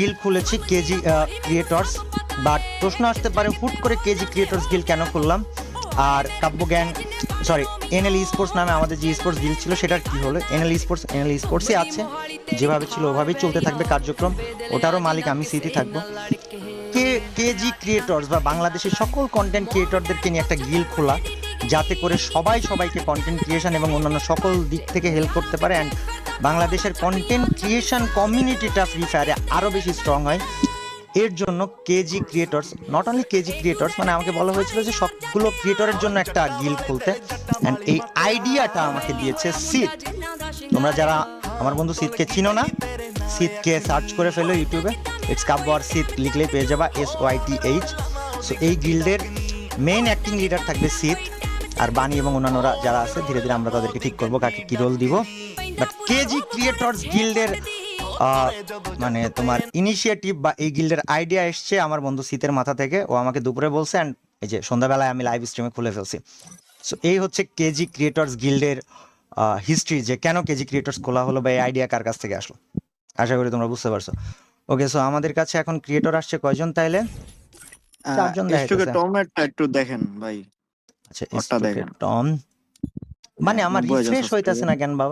Guild খুলেছি KG creators, but প্রশ্ন আসতে পারে হুট করে কেজি ক্রিয়েটর্স গিল্ড কেন খুললাম, আর কাব্য গ্যাং সরি এনএল স্পোর্টস নামে আমাদের যে স্পোর্টস গিল্ড ছিল সেটার কি হলো। এনএল স্পোর্টসই আছে, যেভাবে ছিল ওভাবেই চলতে থাকবে কার্যক্রম, ওটারও মালিক আমি সিটি থাকবো। কেজি ক্রিয়েটর্স বা বাংলাদেশের সকল কন্টেন্ট ক্রিয়েটরদেরকে নিয়ে একটা গিল্ড খোলা, যাতে করে সবাইকে কন্টেন্ট ক্রিয়েশন এবং অন্যান্য সকল দিক থেকে হেল্প করতে পারে, অ্যান্ড বাংলাদেশের কন্টেন্ট ক্রিয়েশন কমিউনিটিটা ফ্রি ফায়ারে আরও বেশি স্ট্রং হয়। এর জন্য KG creators, not only KG creators, মানে আমাকে বলা হয়েছিল যে সবগুলো ক্রিয়েটরের জন্য একটা গিল্ড খুলতে, অ্যান্ড এই আইডিয়াটা আমাকে দিয়েছে সিদ। তোমরা যারা আমার বন্ধু সিদকে চিনো না, সিদকে সার্চ করে ফেলো ইউটিউবে, ইটস কাব্য আর সিদ লিখলেই পেয়ে যাবা, SYTH। সো এই গিল্ডের মেইন অ্যাক্টিং লিডার থাকবে সিদ, আর বানি এবং অন্যান্যরা যারা আছে ধীরে ধীরে আমরা তাদেরকে ঠিক করবো কাকে কি রোল দিব। বাট কেজি ক্রিয়েটর্স গিল্ডের মানে তোমার ইনিশিয়েটিভ বা এই গিল্ডের আইডিয়া এসছে আমার বন্ধু শীতের মাথা থেকে, ও আমাকে দুপুরে বলছে, অ্যান্ড এই যে সন্ধ্যাবেলায় আমি লাইভ স্ট্রিমে খুলে ফেলছি। সো এই হচ্ছে কেজি ক্রিয়েটর্স গিল্ডের হিস্ট্রি, যে কেন কেজি ক্রিয়েটর্স খোলা হলো বা এই আইডিয়া কার কাছ থেকে আসলো। আশা করি তোমরা বুঝতে পারছো। ওকে, সো আমাদের কাছে এখন ক্রিয়েটর আসছে কয়জন তাইলে? 4 জন স্টুকে দেখাইতেছে। টমেটটা একটু দেখেন ভাই, আচ্ছা ওটা দেখেন। টম, মানে আমার 90,000 রিফ্রেশ হইতাছে না কেন বাবা?